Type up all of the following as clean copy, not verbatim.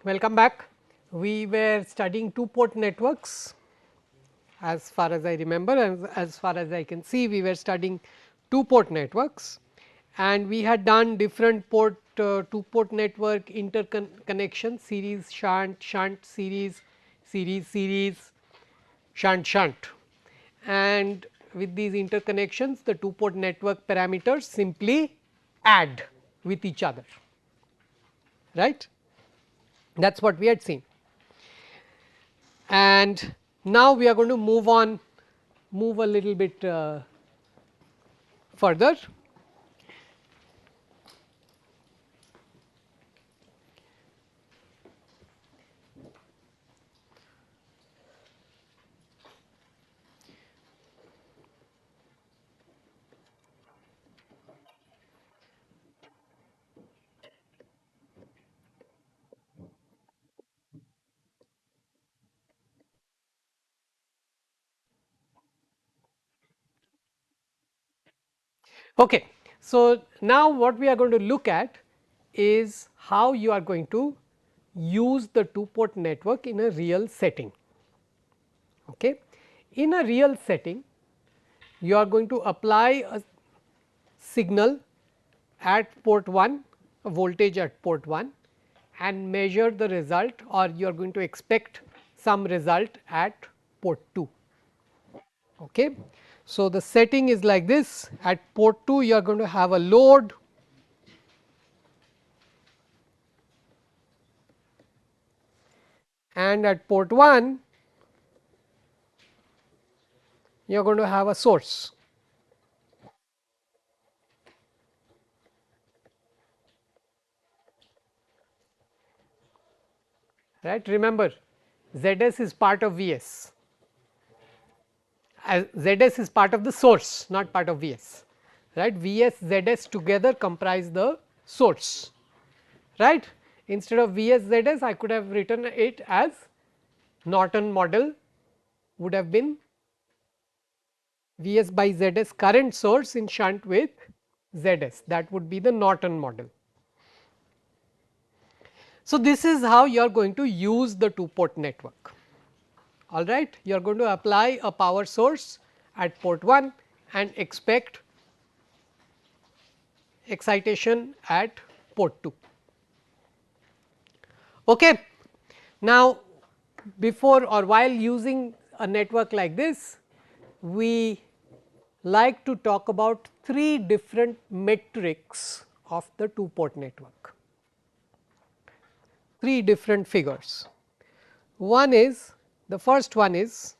Welcome back. We were studying two port networks as far as I remember, and as far as I can see we were studying two port networks, and we had done different two port network interconnection, series shunt, shunt series, series, shunt, and with these interconnections the two port network parameters simply add with each other, right. That is what we had seen. And now we are going to move a little bit further. Okay. So, now what we are going to look at is how you are going to use the two port network in a real setting. Okay. In a real setting, you are going to apply a signal at port 1, a voltage at port 1, and measure the result, or you are going to expect some result at port 2. Okay. So, the setting is like this: at port 2 you are going to have a load, and at port 1 you are going to have a source. Right. Remember, ZS is part of Vs, as ZS is part of the source, not part of Vs, right. Vs, Zs together comprise the source, right. Instead of Vs, Zs, I could have written it as Norton model would have been Vs by Zs current source in shunt with Zs, that would be the Norton model. So, this is how you are going to use the two port network. All right, you are going to apply a power source at port 1 and expect excitation at port 2. Okay. Now, before or while using a network like this, we like to talk about three different metrics of the two port network, three different figures. One is, the first one is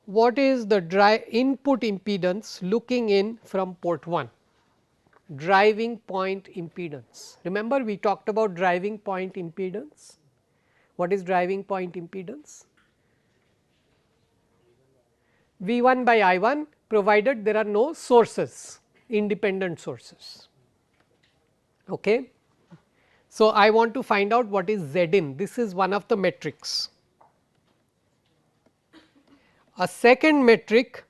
what is the input impedance looking in from port 1, driving point impedance. Remember, we talked about driving point impedance. What is driving point impedance? V 1 by I 1, provided there are no sources, independent sources. Okay. So, I want to find out what is Z in, this is one of the metrics. A second metric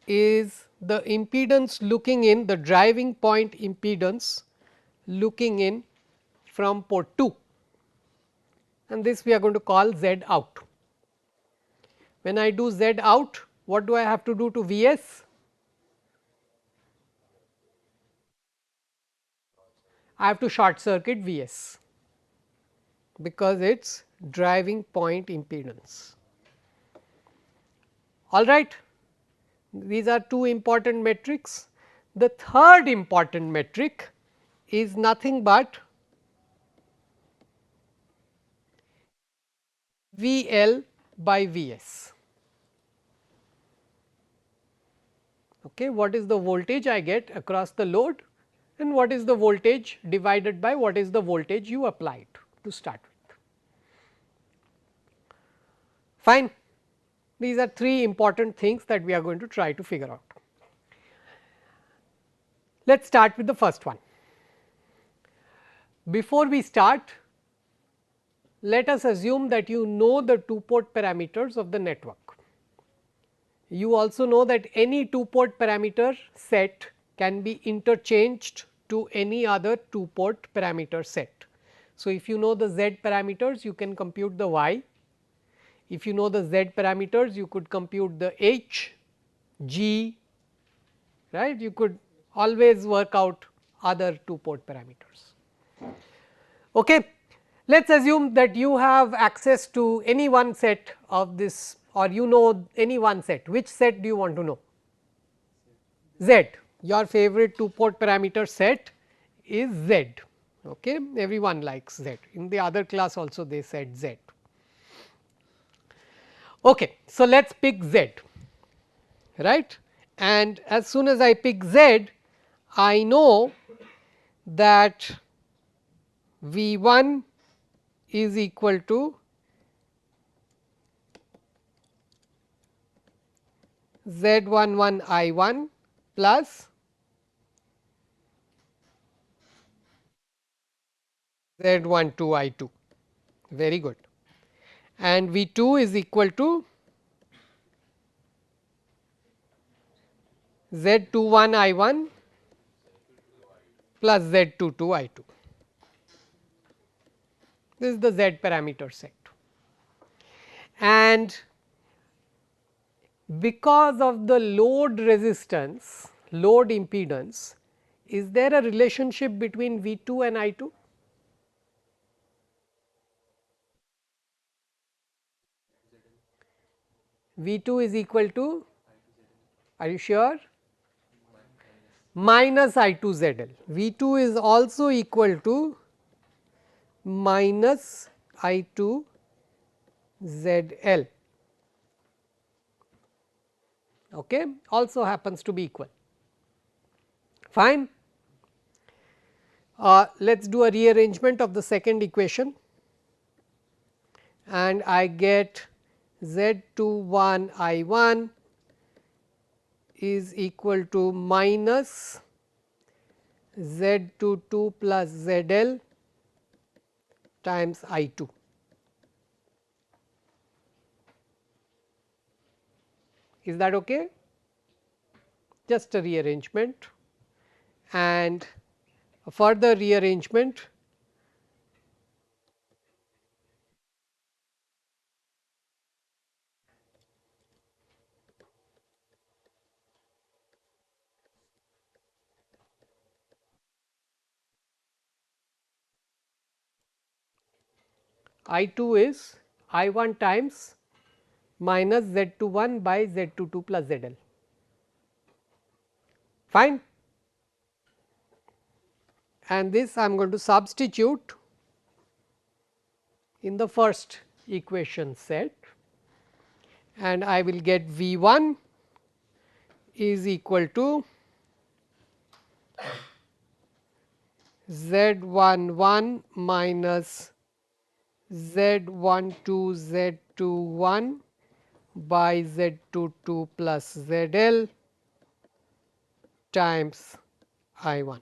is the impedance looking in, the driving point impedance looking in from port 2, and this we are going to call Z out. When I do Z out, what do I have to do to Vs? I have to short circuit Vs, because it is driving point impedance. All right. These are two important metrics. The third important metric is nothing but VL by Vs. Okay, what is the voltage I get across the load, and what is the voltage divided by what is the voltage you applied to start with. Fine. These are three important things that we are going to try to figure out. Let us start with the first one. Before we start, let us assume that you know the two port parameters of the network. You also know that any 2 port parameter set can be interchanged to any other 2 port parameter set. So, if you know the z parameters, you can compute the y. If you know the z parameters, you could compute the h, g, right. You could always work out other 2 port parameters. Okay. Let us assume that you have access to any one set of this, or you know any one set. Which set do you want to know? Z, your favorite 2 port parameter set is Z. Okay. Everyone likes Z. In the other class also they said Z. Okay. So, let us pick Z, right, and as soon as I pick Z, I know that V 1 is equal to Z 11 I 1 plus Z 12 I 2, very good, and V 2 is equal to Z 21 I 1 plus Z 22 I 2. This is the Z parameter set, and because of the load resistance, load impedance, is there a relationship between V 2 and I 2? V 2 is equal to, are you sure? Minus I 2 Z L. V 2 is also equal to minus I 2 Z L, okay, also happens to be equal. Fine. Let us do a rearrangement of the second equation, and I get Z 21 I 1 is equal to minus Z 22 plus Z L times I 2. Is that okay? Just a rearrangement, and a further rearrangement I 2 is I 1 times minus Z 21 by Z 22 plus Z L. Fine. And this I am going to substitute in the first equation set, and I will get V 1 is equal to Z 11 minus Z 12 Z 21 by Z 22 plus Z L times I 1.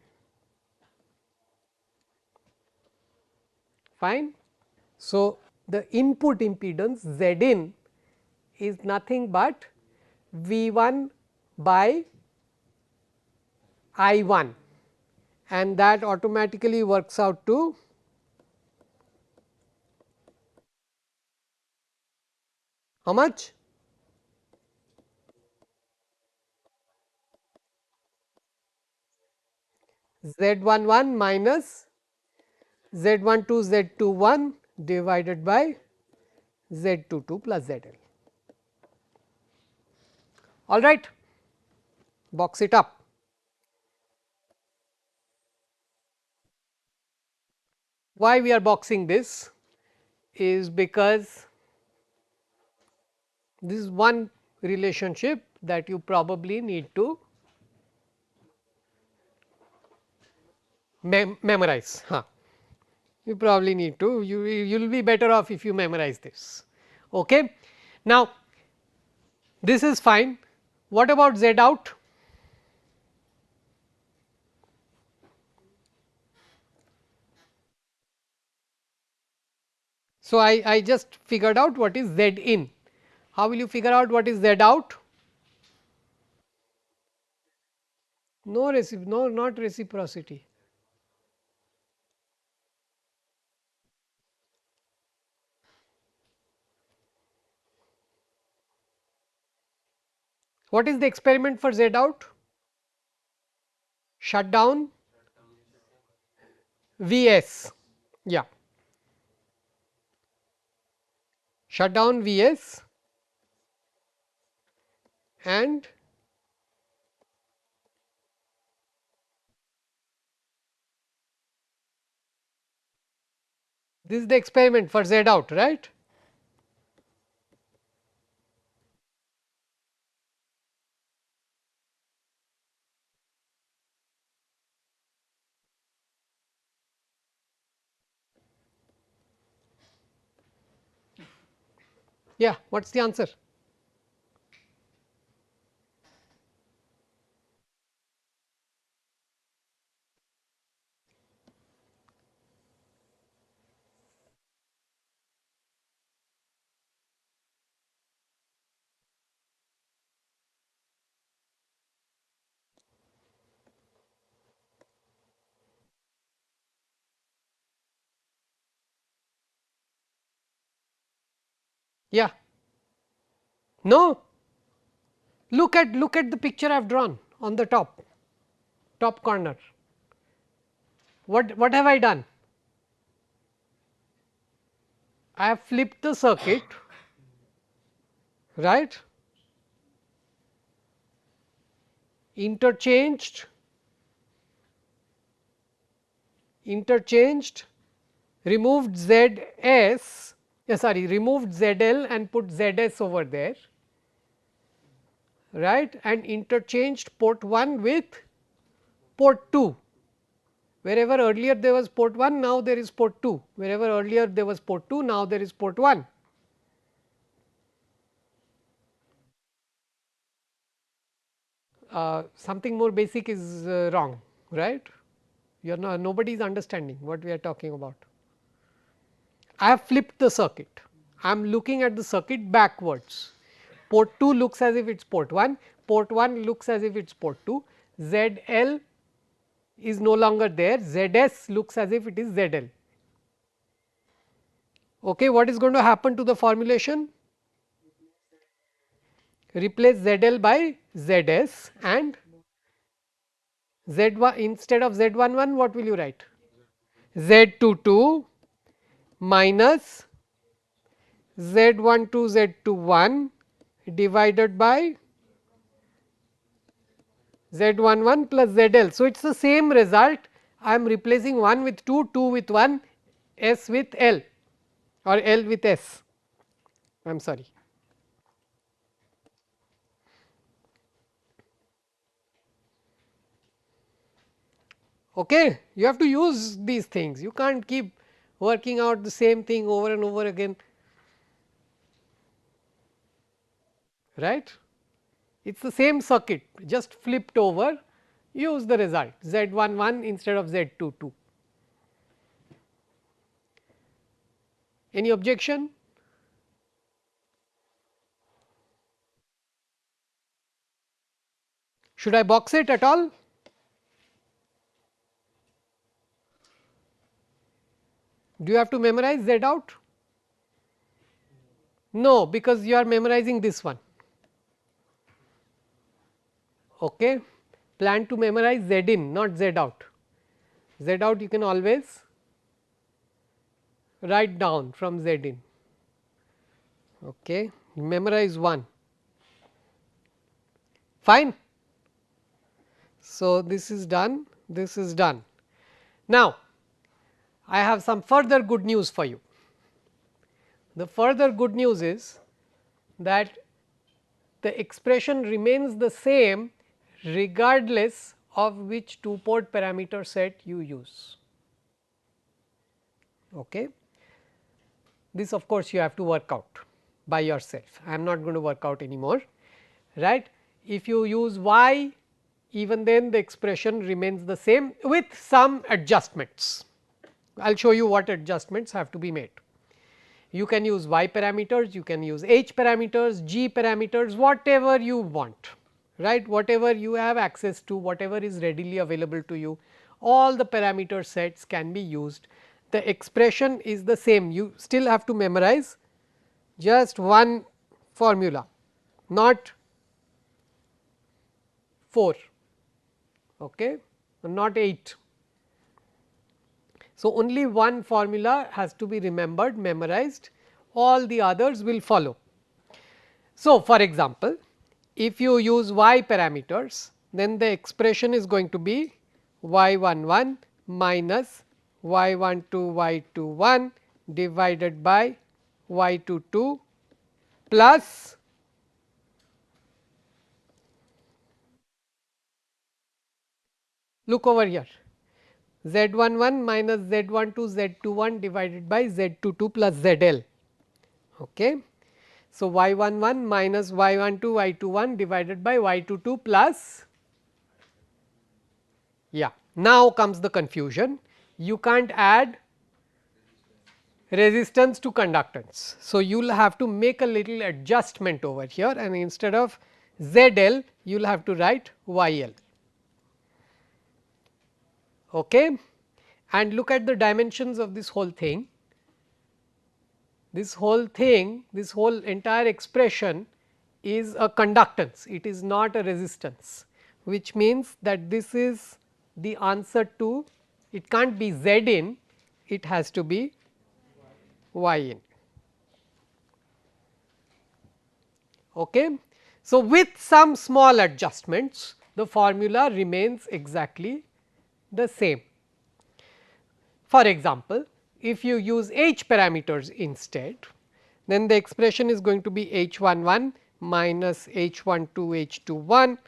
Fine. So, the input impedance Z in is nothing but V 1 by I 1, and that automatically works out to how much? Z 11 minus Z 12 Z 21 divided by Z 22 plus Z L. All right, box it up. Why we are boxing this is because this is one relationship that you probably need to memorize. You probably need to, you will be better off if you memorize this. Okay. Now, this is fine. What about Z out? So, I just figured out what is Z in. How will you figure out what is Z out? no, not reciprocity. What is the experiment for Z out? Shut down Vs. Yeah, shut down Vs and this is the experiment for Z out, right? Yeah, what is the answer? Yeah, no, look at the picture I have drawn on the top corner. What have I done? I have flipped the circuit, right, interchanged interchanged, removed ZS, sorry, removed ZL and put ZS over there, right, and interchanged port 1 with port 2. Wherever earlier there was port 1, now there is port 2. Wherever earlier there was port 2, now there is port 1. Something more basic is wrong, right? You are not, nobody is understanding what we are talking about. I have flipped the circuit. I am looking at the circuit backwards. Port 2 looks as if it is port 1, port 1 looks as if it is port 2, ZL is no longer there, ZS looks as if it is ZL. Okay, what is going to happen to the formulation? Replace ZL by ZS and Z1 instead of Z11 what will you write? Z22 minus Z12 Z21 divided by Z11 plus ZL. So, it is the same result. I am replacing 1 with 2, 2 with 1, S with L or L with S. I am sorry. Okay, you have to use these things. You can't keep working out the same thing over and over again, right. It is the same circuit, just flipped over, use the result Z11 instead of Z22. Any objection? Should I box it at all? Do you have to memorize Z out? No, because you are memorizing this one. Okay. Plan to memorize Z in, not Z out. Z out you can always write down from Z in. Okay. Memorize 1. Fine. So, this is done, this is done. Now, I have some further good news for you. The further good news is that the expression remains the same regardless of which 2 port parameter set you use. Okay. This of course, you have to work out by yourself. I am not going to work out anymore, right. If you use y, even then the expression remains the same with some adjustments. I will show you what adjustments have to be made. You can use y parameters, you can use h parameters, g parameters, whatever you want, right, whatever you have access to, whatever is readily available to you, all the parameter sets can be used. The expression is the same, you still have to memorize just one formula, not 4, okay, not 8. So, only one formula has to be remembered, memorized, all the others will follow. So, for example, if you use y parameters, then the expression is going to be y 11 minus y 12 y 21 divided by y 22 plus look over here z 11 minus z 12 z 21 divided by z 22 plus z l. Okay. So, y 11 minus y 12 y 21 divided by y 22 plus, yeah. Now comes the confusion, you can't add resistance to conductance. So, you will have to make a little adjustment over here, and instead of Z L you will have to write Y L. Okay. And look at the dimensions of this whole thing. This whole thing, this whole entire expression is a conductance, it is not a resistance, which means that this is the answer to, it can't be Z in, it has to be Y in. Okay. So, with some small adjustments, the formula remains exactly the same. For example, if you use h parameters instead, then the expression is going to be h 11 minus h 12 h 21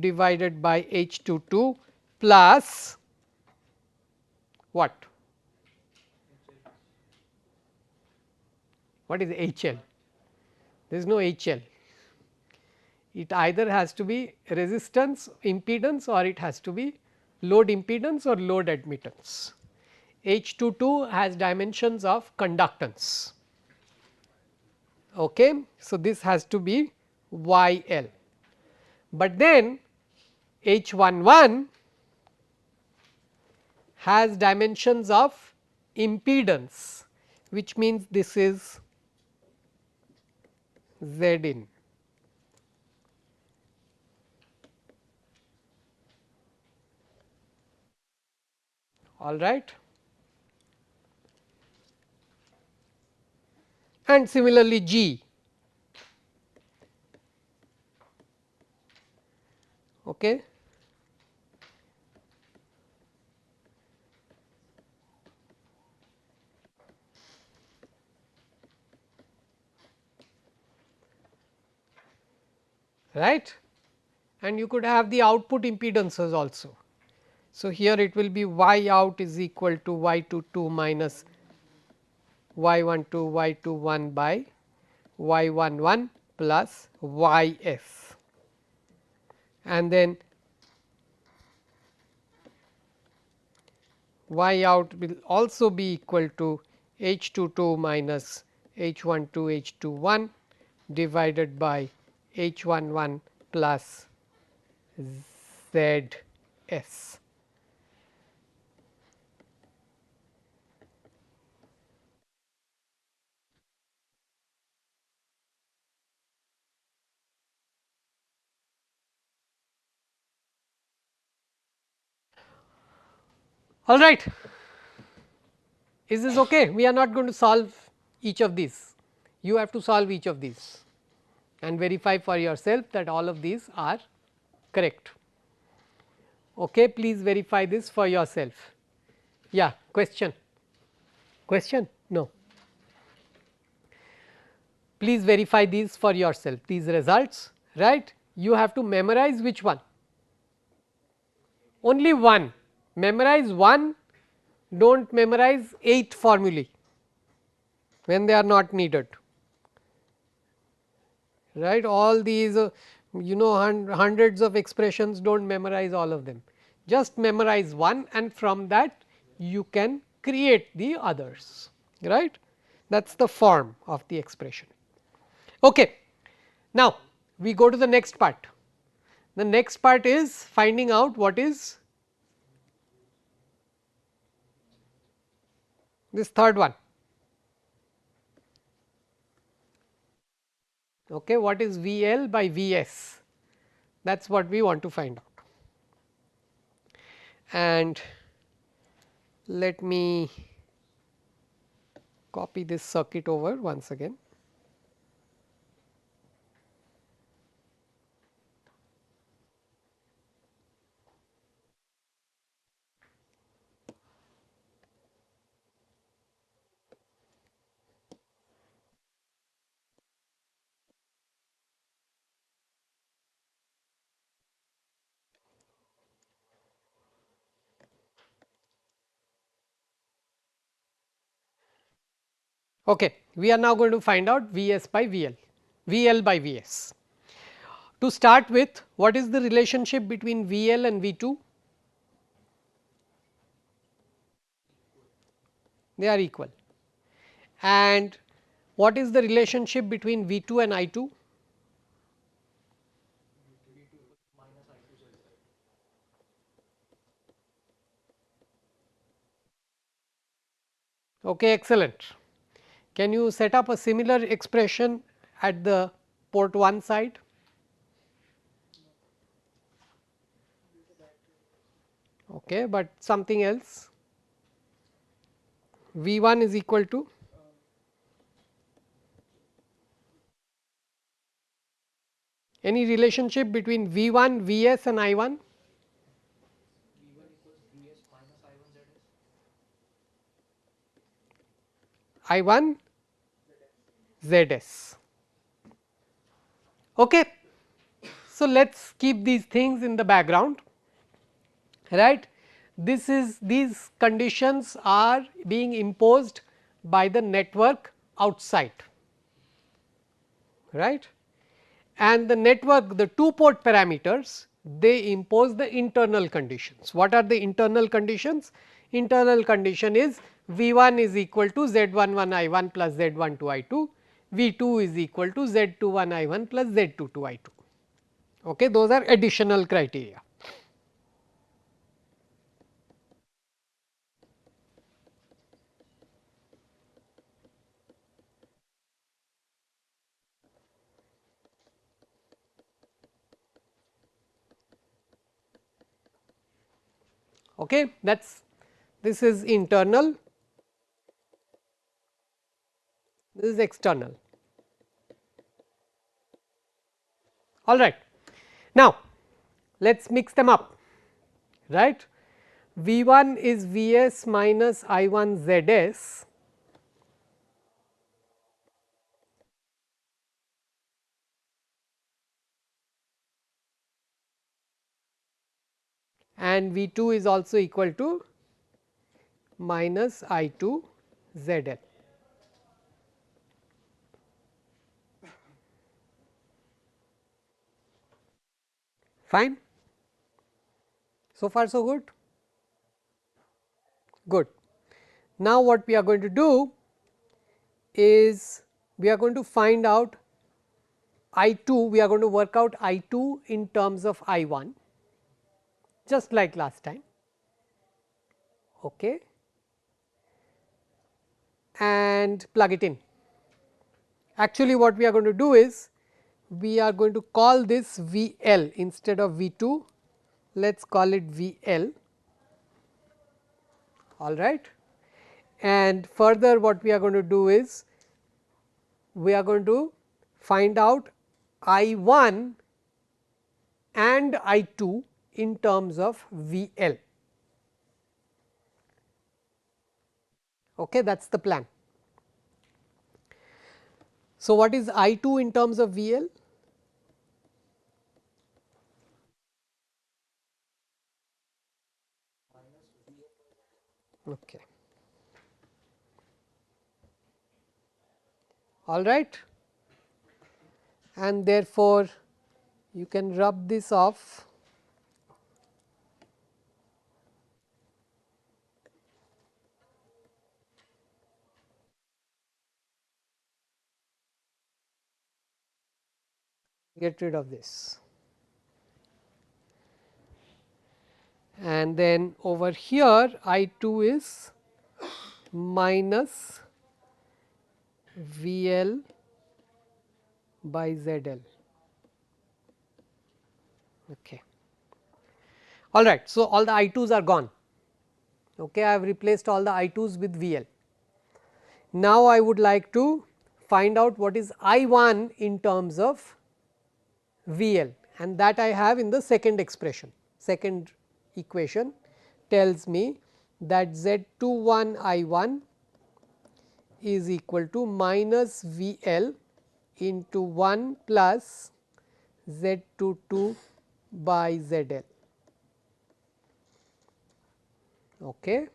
divided by h 22 plus what? What is H L? There is no H L. It either has to be resistance impedance or it has to be load impedance or load admittance. H 22 has dimensions of conductance. Okay. So, this has to be Y L, but then H 11 has dimensions of impedance, which means this is Z in. All right. And similarly G. Okay. Right, and you could have the output impedances also. So, here it will be y out is equal to y 22 minus y 12 y 21 by y 11 plus y s, and then y out will also be equal to h 22 minus h 12 h 21 divided by h 11 plus z s. All right. Is this okay? We are not going to solve each of these, you have to solve each of these and verify for yourself that all of these are correct. Okay, please verify this for yourself. Yeah, question? Question? No. Please verify these for yourself, these results, right. You have to memorize which one? Only one, memorize one, do not memorize 8 formulae when they are not needed, right. All these you know hundreds of expressions, do not memorize all of them, just memorize one and from that you can create the others, right. That is the form of the expression. Okay. Now, we go to the next part. The next part is finding out what is this third one. Okay, what is VL by Vs? That is what we want to find out. And let me copy this circuit over once again. Okay, we are now going to find out Vs by VL, VL by Vs. To start with, what is the relationship between VL and V2? They are equal. And what is the relationship between V2 and I2? Okay, excellent. Can you set up a similar expression at the port 1 side? Okay, but something else. V1 is equal to any relationship between V1, Vs and I1? I1 Zs. Okay. So, let us keep these things in the background, right. This is, these conditions are being imposed by the network outside, right, and the network, the 2 port parameters, they impose the internal conditions. What are the internal conditions? Internal condition is V1 is equal to Z11 I1 plus Z12 I2, V2 is equal to Z21 I1 plus Z22 I2. Okay, those are additional criteria. Okay, this is internal, this is external. All right. Now, let us mix them up, right. V1 is Vs minus I1 Zs, and V2 is also equal to minus I2 ZL. Fine. So far so good? Good. Now, what we are going to do is we are going to find out I2, we are going to work out I2 in terms of I1, just like last time. Okay. And plug it in. Actually, what we are going to do is we are going to call this VL instead of V2, let us call it VL, all right. And further what we are going to do is we are going to find out I1 and I2 in terms of VL. Okay, that is the plan. So, what is I2 in terms of VL? Okay. All right, and therefore, you can rub this off. Get rid of this. and then over here I 2 is minus V L by Z L. Okay. All right. So, all the I 2s are gone. Okay. I have replaced all the I 2s with V L. Now, I would like to find out what is I 1 in terms of V L, and that I have in the second expression. Second equation tells me that Z 2 1 I 1 is equal to minus V L into 1 plus Z 2 2 by Z L. Okay.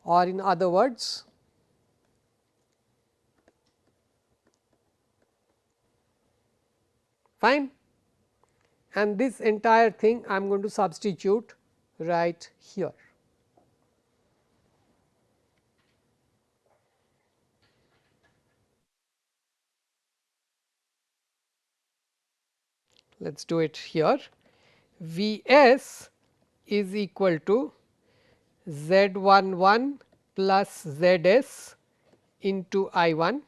Or in other words, fine, and this entire thing I am going to substitute right here. Let us do it here. V s is equal to Z 1 1 plus Z s into I 1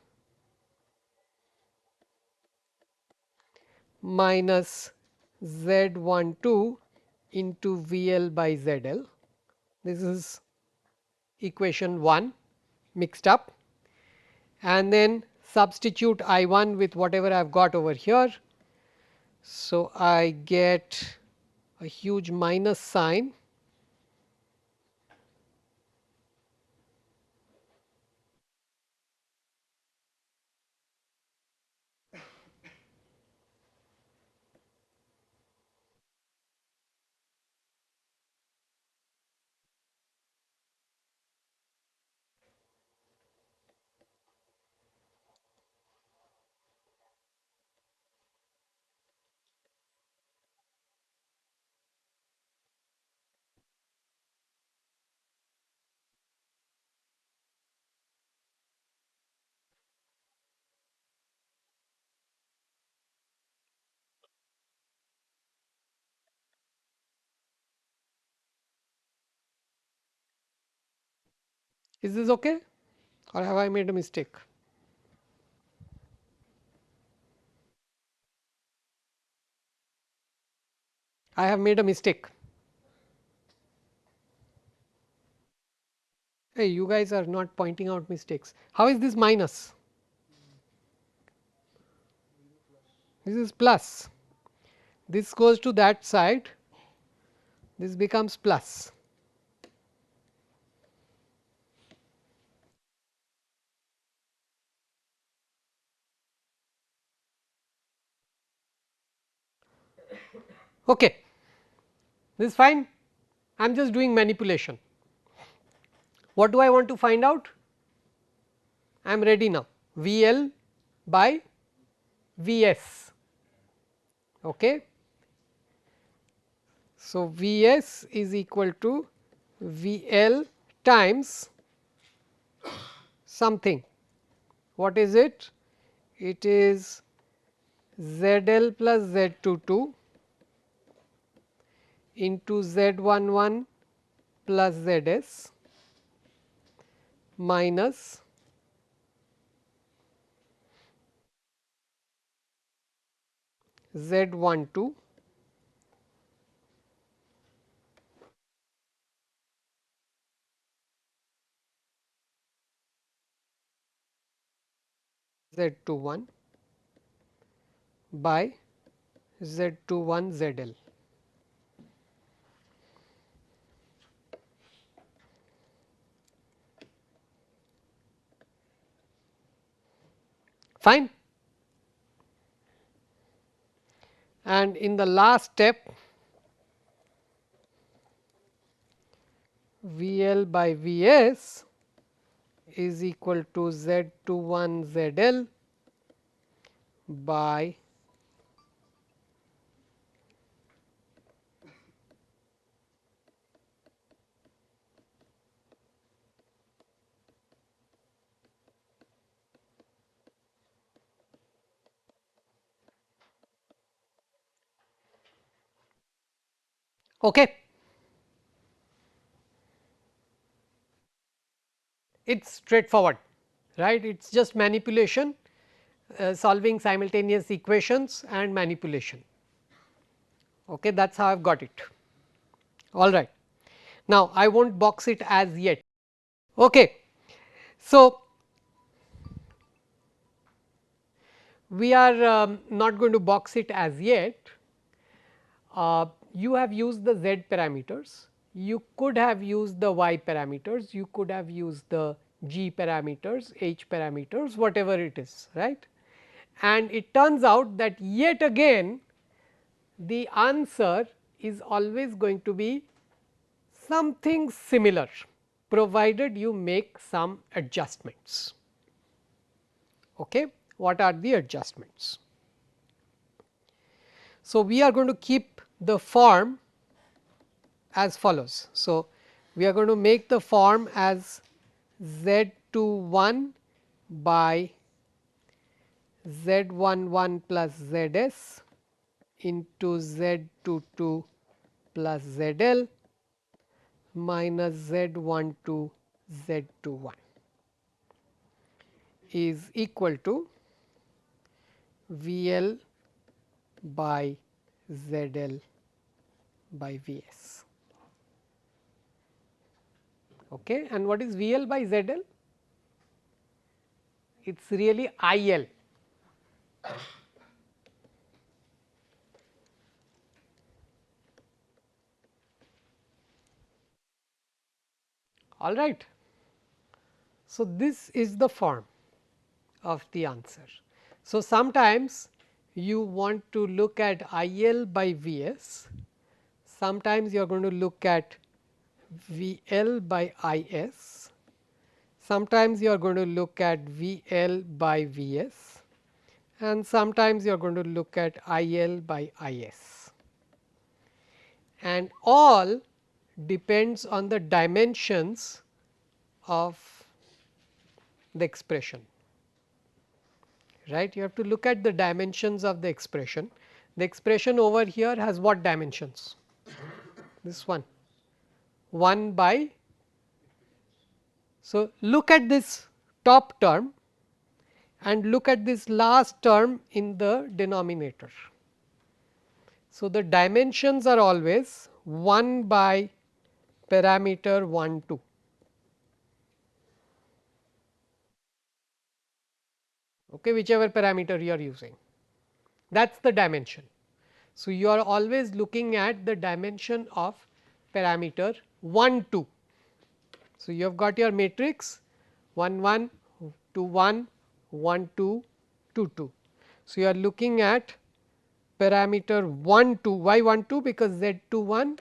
minus Z 1 2 into V L by Z L. This is equation 1 mixed up, and then substitute I 1 with whatever I have got over here. So, I get a huge minus sign Is this okay, or have I made a mistake? I have made a mistake. Hey, you guys are not pointing out mistakes. How is this minus? This is plus. This goes to that side. This becomes plus. Okay. This is fine. I am just doing manipulation. What do I want to find out? I am ready now. V L by V S. Okay. So, V S is equal to V L times something. What is it? It is Z L plus Z 2 2 into Z 1 1 plus Z S minus Z 1 2 Z 2 1 by Z 2 1 Z L. Fine. And in the last step, V L by V S is equal to Z 2 1 Z L by okay. it is straightforward, right. It is just manipulation, solving simultaneous equations and manipulation. Okay, that is how I have got it. All right. Now, I will not box it as yet. Okay. So, we are not going to box it as yet. You have used the z parameters, you could have used the y parameters, you could have used the g parameters, h parameters, whatever it is, right. And it turns out that yet again the answer is always going to be something similar, provided you make some adjustments. Okay. What are the adjustments? So, we are going to keep the form as follows. So, we are going to make the form as z 21 by z 11 plus z s into z 22 plus z l minus z 12 z 21 is equal to V L by Z L by V S. Okay. And what is V L by Z L? It is really I L. All right. So, this is the form of the answer. So, sometimes you want to look at I L by V S, sometimes you are going to look at V L by I S, sometimes you are going to look at V L by V S, and sometimes you are going to look at I L by I S, and all depends on the dimensions of the expression, right. You have to look at the dimensions of the expression. The expression over here has what dimensions? This one, 1 by. So, look at this top term and look at this last term in the denominator. So, the dimensions are always 1 by parameter 1 2. Okay, whichever parameter you are using, that is the dimension. So, you are always looking at the dimension of parameter 1 2. So, you have got your matrix 1 1 2 1 1 2 2 2. So, you are looking at parameter 1 2. Why 1 2? Because z 2 1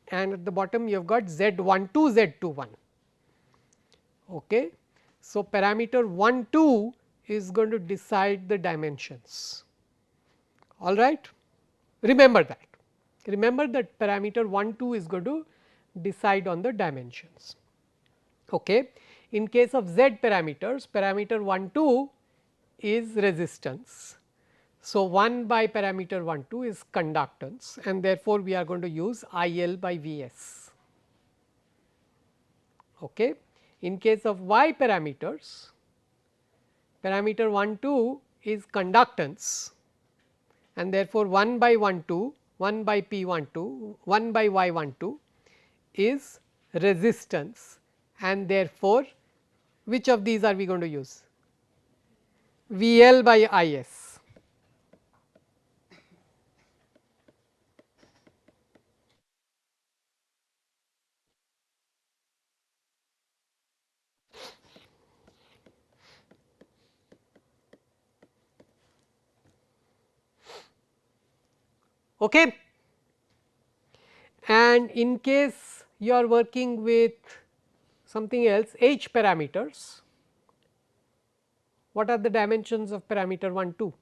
and at the bottom you have got z 1 2 z 2 1. Okay. So, parameter 1 2 is going to decide the dimensions. All right. Remember that. Remember that parameter 1 2 is going to decide on the dimensions. Okay. In case of z parameters, parameter 1 2 is resistance. So, 1 by parameter 1 2 is conductance, and therefore, we are going to use I L by V S. Okay. In case of y parameters, parameter 1 2 is conductance, and therefore, 1 by 1 2, 1 by P 1 2, 1 by y 1 2 is resistance, and therefore, which of these are we going to use? V L by I S. Okay. And in case you are working with something else, h parameters, what are the dimensions of parameter 1 2?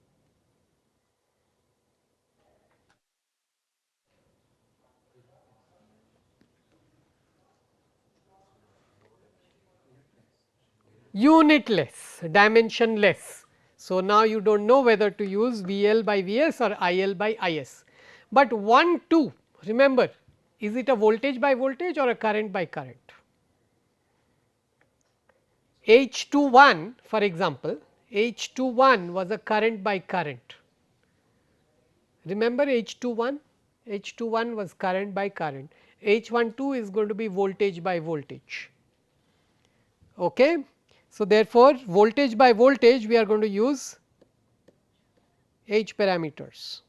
Unitless, dimensionless. So, now you do not know whether to use V L by V S or I L by I S, but 1 2, remember, is it a voltage by voltage or a current by current? H21 for example, H21 was a current by current. Remember H21? H21 was current by current. H12 is going to be voltage by voltage. Okay. So, therefore, voltage by voltage we are going to use H parameters.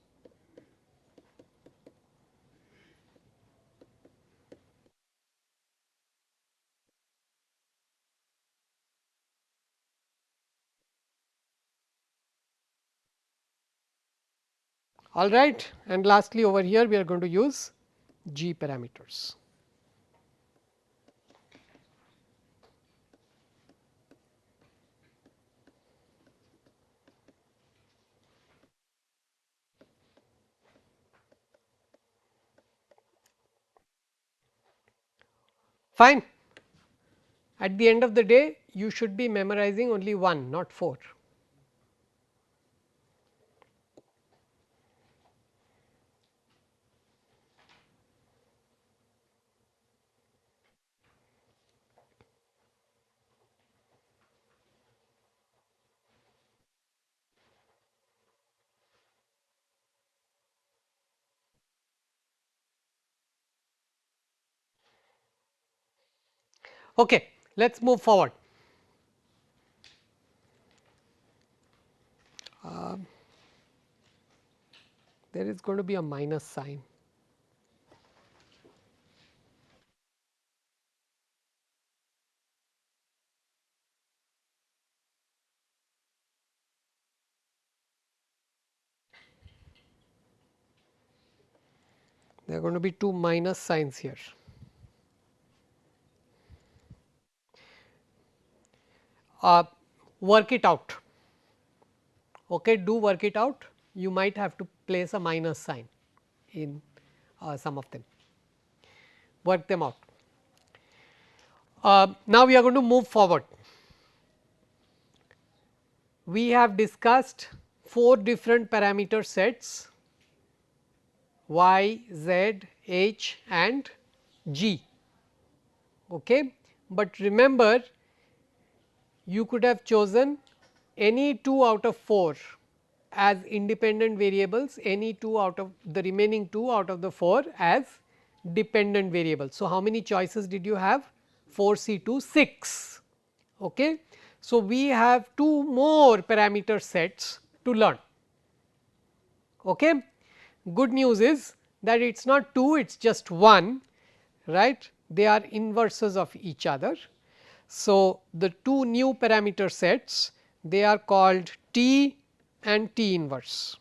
All right. And lastly, over here we are going to use G parameters. Fine. At the end of the day, you should be memorizing only 1, not 4. Okay, let us move forward. There is going to be a minus sign. There are going to be 2 minus signs here. Work it out. Okay, do work it out. You might have to place a minus sign in some of them. Work them out. Now, we are going to move forward. We have discussed 4 different parameter sets y, z, h and g. Okay. But remember, you could have chosen any 2 out of 4 as independent variables, any 2 out of the remaining 2 out of the 4 as dependent variables. So, how many choices did you have? 4 C 2 6. Okay. So, we have 2 more parameter sets to learn. Okay. Good news is that it is not 2, it is just 1, right. They are inverses of each other. So, the 2 new parameter sets, they are called T and T inverse.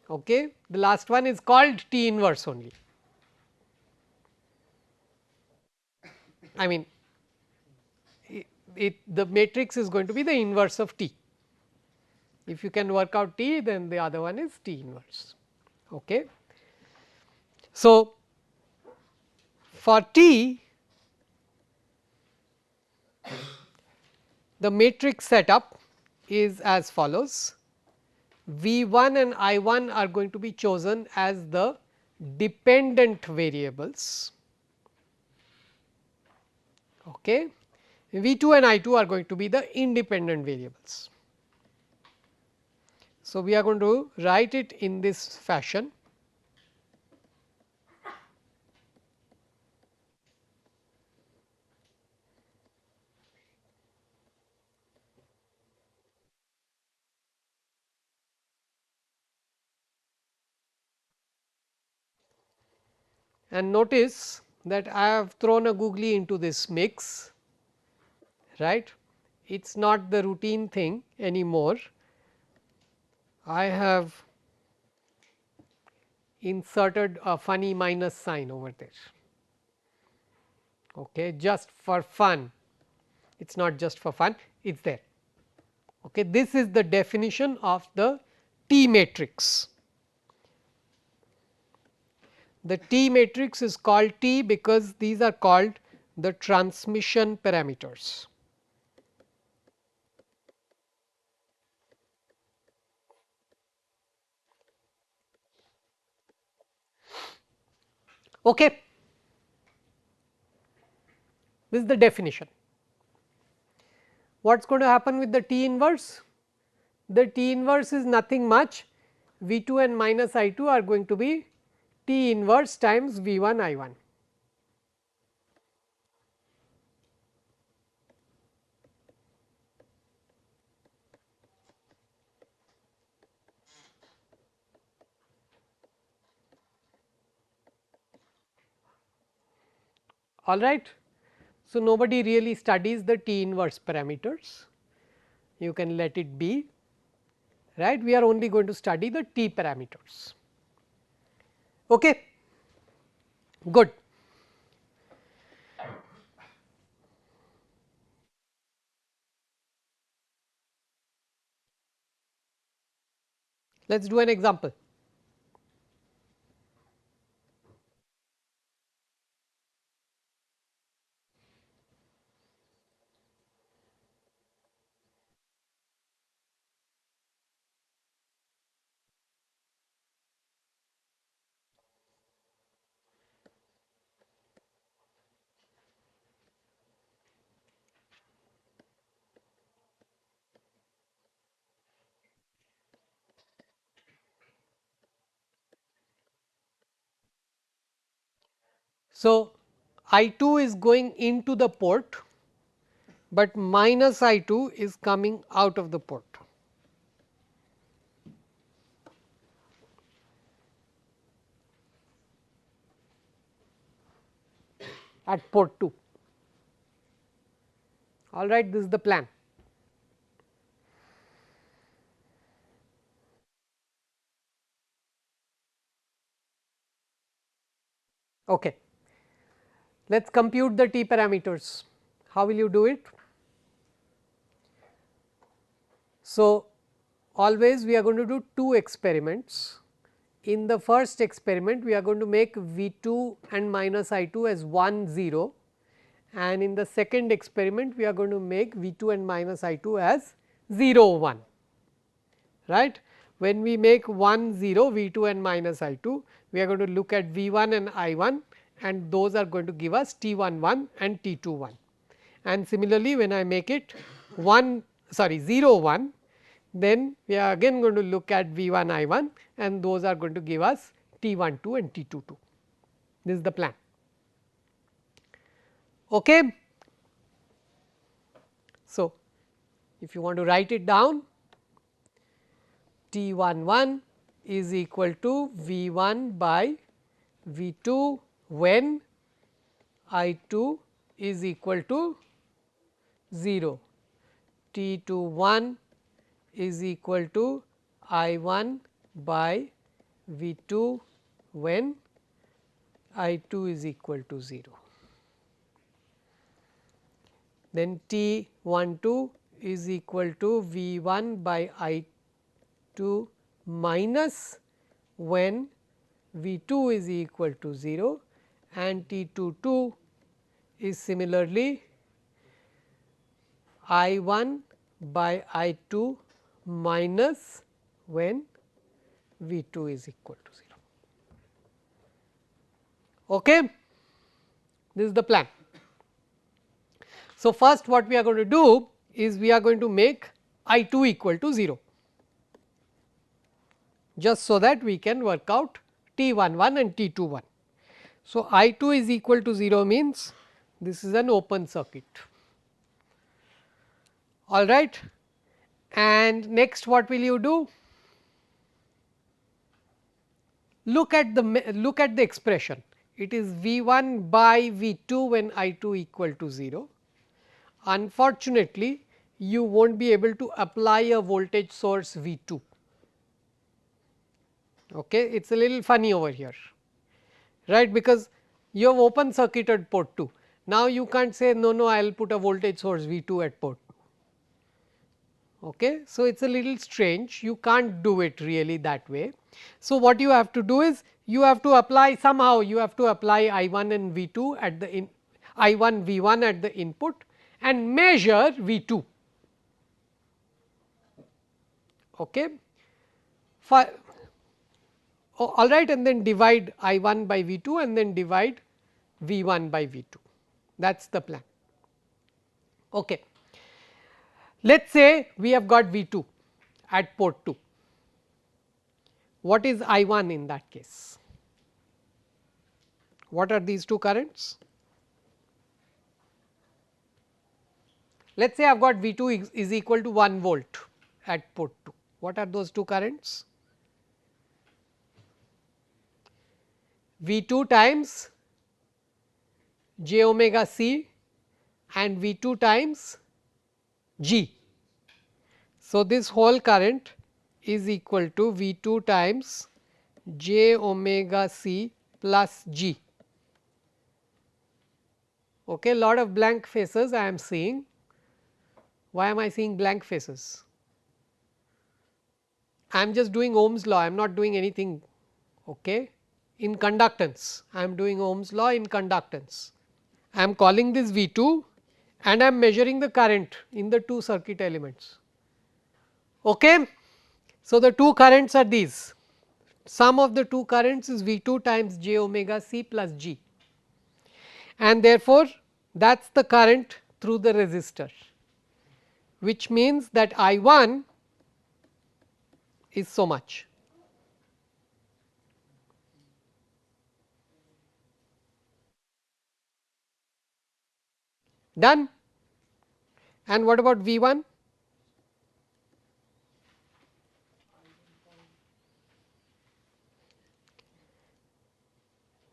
Okay. The last one is called T inverse only. I mean, the matrix is going to be the inverse of T. If you can work out T, then the other one is T inverse. Okay. So, for T, the matrix setup is as follows. V 1 and I 1 are going to be chosen as the dependent variables. Okay. V 2 and I 2 are going to be the independent variables. So, we are going to write it in this fashion. And notice that I have thrown a googly into this mix, right. It is not the routine thing anymore. I have inserted a funny minus sign over there, okay, just for fun. It is not just for fun, it is there. Okay. This is the definition of the T matrix. The T matrix is called T because these are called the transmission parameters. Okay. This is the definition. what is going to happen with the T inverse? The T inverse is nothing much, V 2 and minus I 2 are going to be T inverse times V 1 I 1. All right. So, nobody really studies the T inverse parameters, you can let it be, right. We are only going to study the T parameters. Okay. Good. Let us do an example. So, I 2 is going into the port, but minus I 2 is coming out of the port. At port 2. All right, this is the plan. Okay. Let us compute the T parameters. How will you do it? So, always we are going to do two experiments. In the first experiment, we are going to make V 2 and minus I 2 as 1 0, and in the second experiment, we are going to make V 2 and minus I 2 as 0 1, right. When we make 1 0 V 2 and minus I 2, we are going to look at V 1 and I 1, and those are going to give us T 1 1 and T 2 1. And similarly, when I make it 0 1, then we are again going to look at V 1 I 1, and those are going to give us T 1 2 and T 2 2. This is the plan. Okay. So, if you want to write it down, T 1 1 is equal to V 1 by V 2 when I 2 is equal to 0, T 2 1 is equal to I 1 by V 2 when I 2 is equal to 0. Then T 1 2 is equal to V 1 by I 2 minus when V 2 is equal to 0, and T 2 2 is similarly I 1 by I 2 minus when V 2 is equal to 0. Okay. This is the plan. So, first what we are going to do is we are going to make I 2 equal to 0, just so that we can work out T 1 1 and T 2 1. So, I 2 is equal to 0 means this is an open circuit. All right. And next what will you do? Look at the expression. It is V 1 by V 2 when I 2 equal to 0. Unfortunately, you will not be able to apply a voltage source V 2. Okay. It is a little funny over here, right, because you have open circuited port 2. Now, you can't say no, I will put a voltage source V 2 at port 2. Okay. So, it is a little strange, you can't do it really that way. So, what you have to do is you have to apply somehow, you have to apply I 1 and V 2 at the I 1 V 1 at the input and measure V 2. Okay. All right, and then divide I 1 by V 2 and then divide V 1 by V 2, that is the plan. Okay. Let us say we have got V 2 at port 2. What is I 1 in that case? What are these two currents? Let us say I have got V 2 is equal to 1 volt at port 2. What are those two currents? V 2 times j omega c and V 2 times G. So, this whole current is equal to V 2 times j omega c plus G. Okay, lot of blank faces I am seeing. Why am I seeing blank faces? I am just doing Ohm's law, I am not doing anything. Okay. In conductance, I am doing Ohm's law in conductance. I am calling this V 2 and I am measuring the current in the two circuit elements. Okay. So, the two currents are these, sum of the two currents is V 2 times j omega c plus G, and therefore, that is the current through the resistor, which means that I 1 is so much. Done. And what about V 1?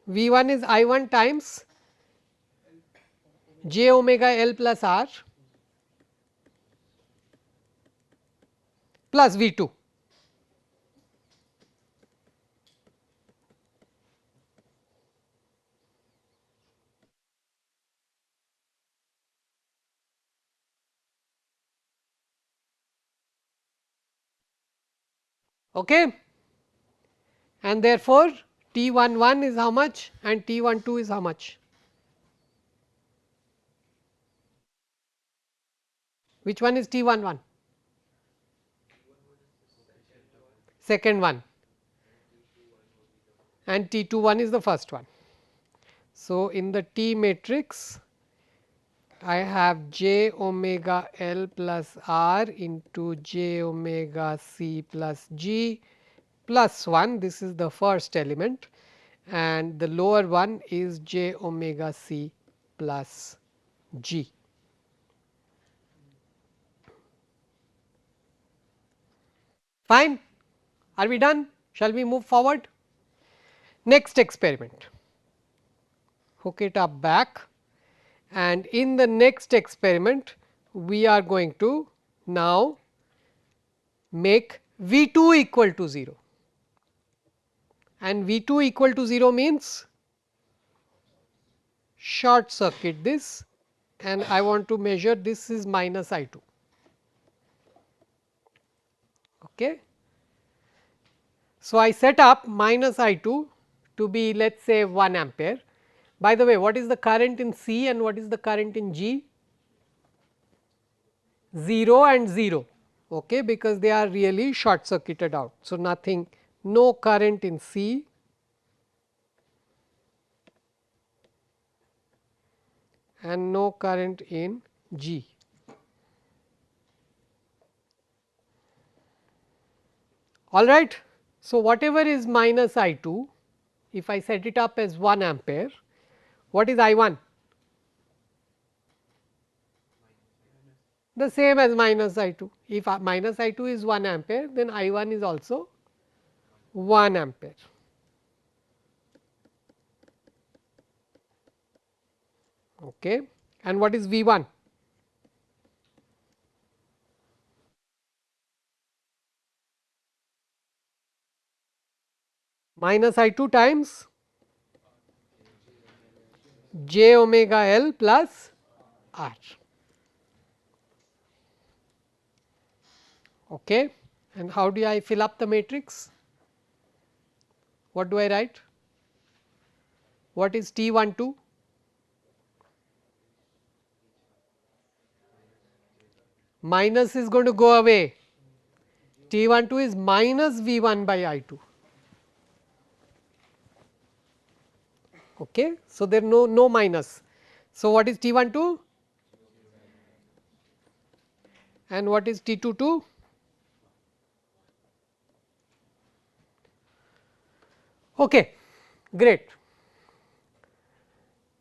V 1 is I 1 times j omega L plus R plus V 2. Okay. And therefore, T 1 1 is how much and T 1 2 is how much? Which one is T 1 1? Second one, and T 2 1 is the first one. So, in the T matrix I have j omega L plus R into j omega C plus G plus 1, this is the first element, and the lower one is j omega C plus G. Fine. Are we done? Shall we move forward? Next experiment. Hook it up back, and in the next experiment we are going to now make V 2 equal to 0, and V 2 equal to 0 means short circuit this, and I want to measure this is minus I 2. Okay. So, I set up minus I 2 to be, let us say 1 ampere. By the way, what is the current in C and what is the current in G? 0 and 0, okay, because they are really short circuited out. So, nothing, no current in C and no current in G. All right. So, whatever is minus I 2, if I set it up as 1 ampere, what is I 1? The same as minus I 2. If minus I 2 is 1 ampere, then I 1 is also 1 ampere. Okay. And what is V 1? Minus I 2 times j omega L plus R. Okay. And how do I fill up the matrix? What do I write? What is T 1 2? Minus is going to go away. T 1 2 is minus V 1 by I 2. Okay. So, there no minus. So, what is T 1 2? and what is T 22? Okay, great.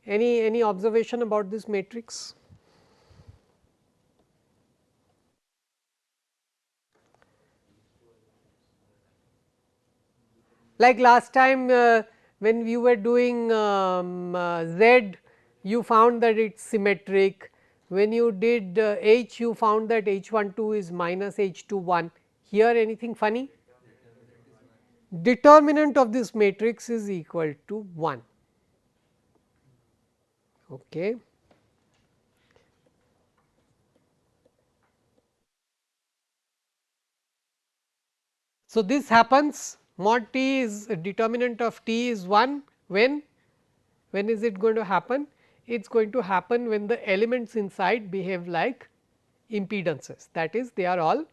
Any observation about this matrix? Like last time when you were doing Z, you found that it is symmetric. When you did H, you found that H12 is minus H21. Here anything funny? Determinant of this matrix is equal to 1. Okay. So, this happens mod t is determinant of t is 1 when is it going to happen? It is going to happen when the elements inside behave like impedances, that is they are all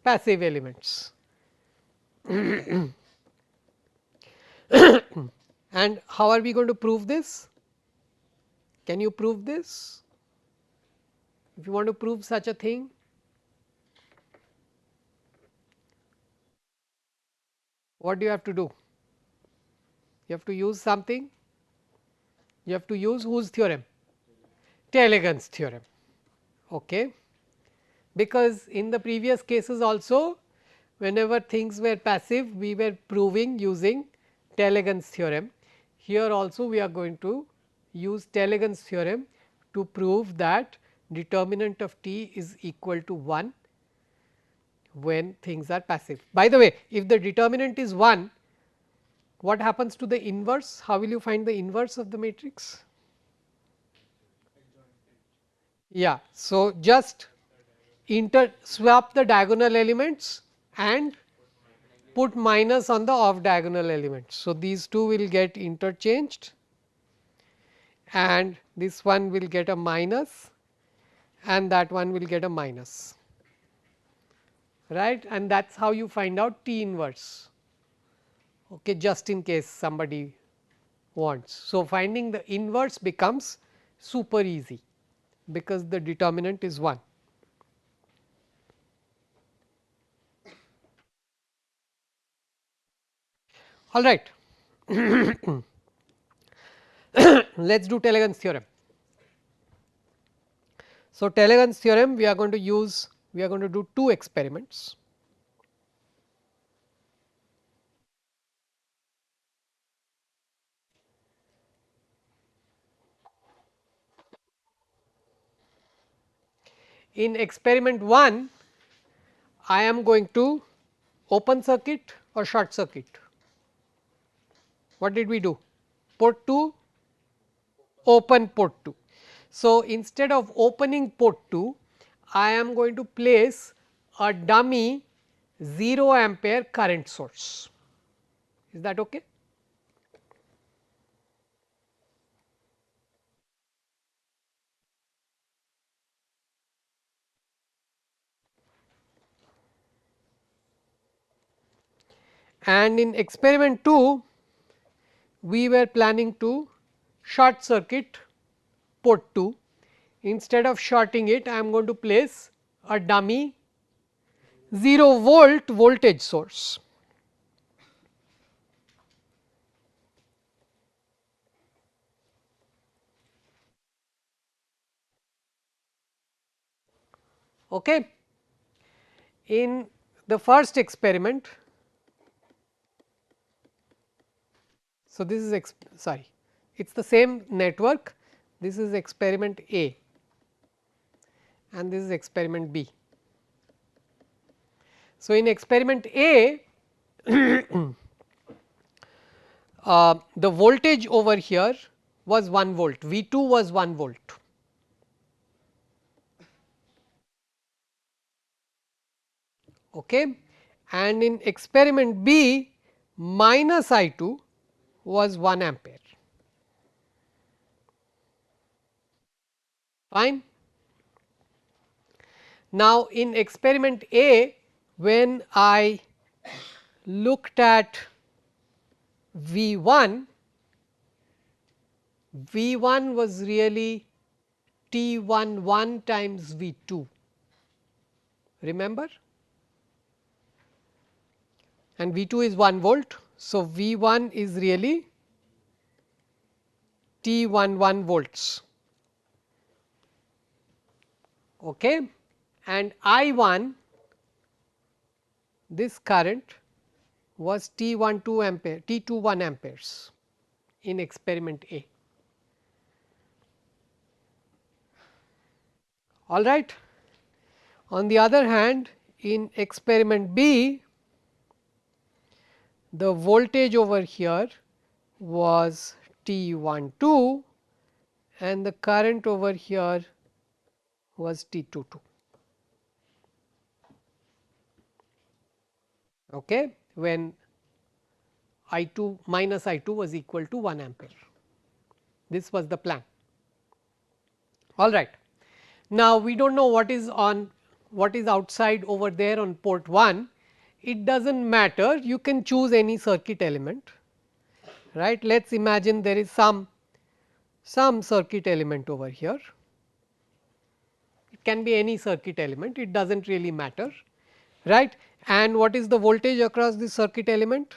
passive elements. And how are we going to prove this? Can you prove this? If you want to prove such a thing, what do you have to do? You have to use something, you have to use whose theorem? Taylor-Gun's theorem. Okay. Because in the previous cases also, whenever things were passive, we were proving using Taylor-Gun's theorem. Here also we are going to use Taylor-Gun's theorem to prove that determinant of t is equal to 1 when things are passive. By the way, if the determinant is 1, what happens to the inverse? How will you find the inverse of the matrix? Yeah. So, just swap the diagonal elements and put minus on the off diagonal elements. So, these two will get interchanged and this one will get a minus and that one will get a minus, right, and that is how you find out T inverse, okay, just in case somebody wants. So, finding the inverse becomes super easy because the determinant is 1. All right. Let us do Taylor-Gun's theorem. So, Taylor-Gun's theorem we are going to use, we are going to do 2 experiments. In experiment 1, I am going to open circuit or short circuit. What did we do? Port 2, open port 2. So, instead of opening port 2, I am going to place a dummy 0 ampere current source. Is that okay? And in experiment 2, we were planning to short circuit port 2. Instead of shorting it, I am going to place a dummy 0 volt voltage source. Okay. In the first experiment, so this is it is the same network, this is experiment A and this is experiment B. So, in experiment A, the voltage over here was 1 volt, V 2 was 1 volt. Okay. And in experiment B, minus I 2 was 1 ampere. Fine. Now, in experiment A, when I looked at V 1, V 1 was really T 11 times V 2. remember, and V 2 is 1 volt. So, V 1 is really T 11 volts, okay. And I 1, this current was T 12 ampere, T 21 amperes in experiment A. All right. On the other hand, in experiment B, the voltage over here was T 12 and the current over here was T 22. Okay, when I 2 minus I 2 was equal to 1 ampere. This was the plan. All right. Now, we do not know what is outside over there on port 1. It does not matter, you can choose any circuit element, right. Let us imagine there is some circuit element over here. It can be any circuit element, it does not really matter, right. And what is the voltage across this circuit element?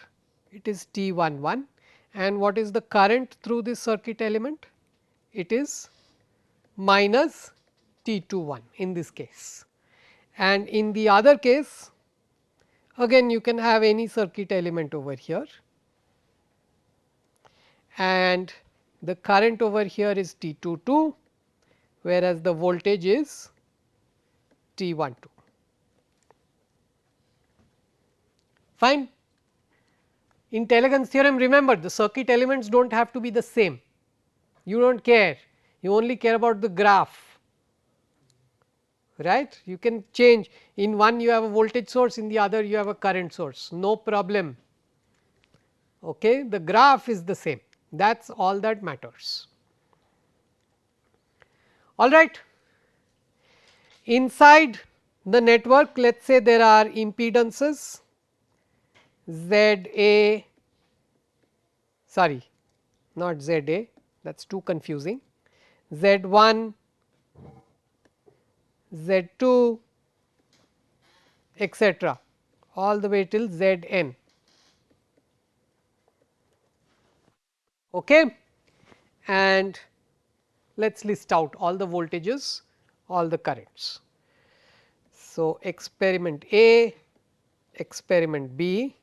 It is T 11, and what is the current through this circuit element? It is minus T 21 in this case. And in the other case, again you can have any circuit element over here, and the current over here is T 22, whereas the voltage is T 12. Fine. In Telegon's theorem, remember, the circuit elements do not have to be the same, you do not care, you only care about the graph, right. You can change, in one you have a voltage source, in the other you have a current source, no problem. Okay. The graph is the same, that is all that matters. All right. Inside the network, let us say there are impedances ZA, sorry, not ZA, that is too confusing, Z1, Z2, etc., all the way till Zn. Okay. And let us list out all the voltages, all the currents. So, experiment A, experiment B,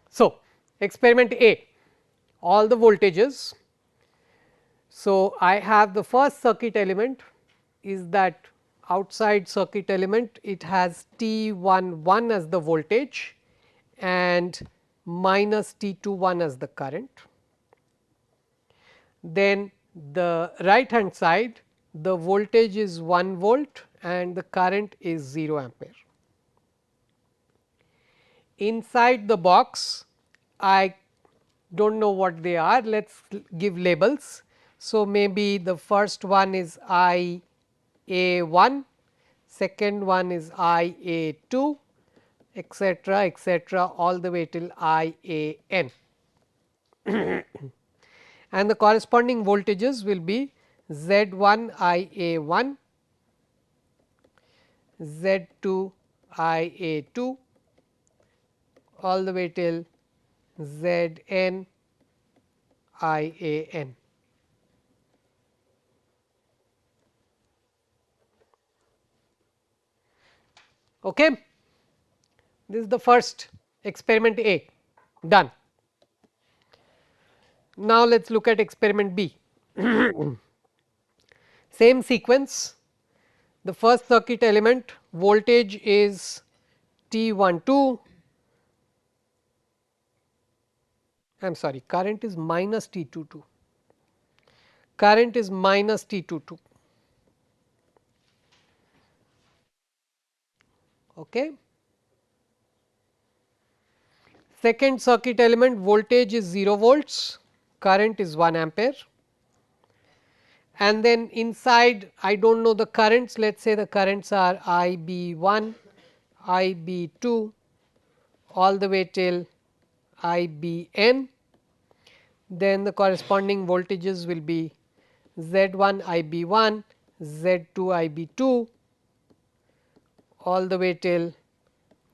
so experiment A, all the voltages. So, I have the first circuit element is that outside circuit element, it has T 11 as the voltage and minus T 21 as the current. Then the right hand side, the voltage is 1 volt and the current is 0 ampere. Inside the box, I do not know what they are, let us give labels. So, maybe the first one is I A 1, second one is I A 2, etc., etc., all the way till I A n. And the corresponding voltages will be Z 1 I A 1, Z 2 I A 2, all the way till Z n I A n. Okay. This is the first experiment A done. Now, let us look at experiment B. Same sequence, the first circuit element voltage is T 12, I am sorry, current is minus T 22, current is minus T 22. Okay. Second circuit element voltage is 0 volts, current is 1 ampere, and then inside I do not know the currents, let us say the currents are I B 1, I B 2, all the way till IBN, then the corresponding voltages will be Z1 IB1, Z2 IB2 all the way till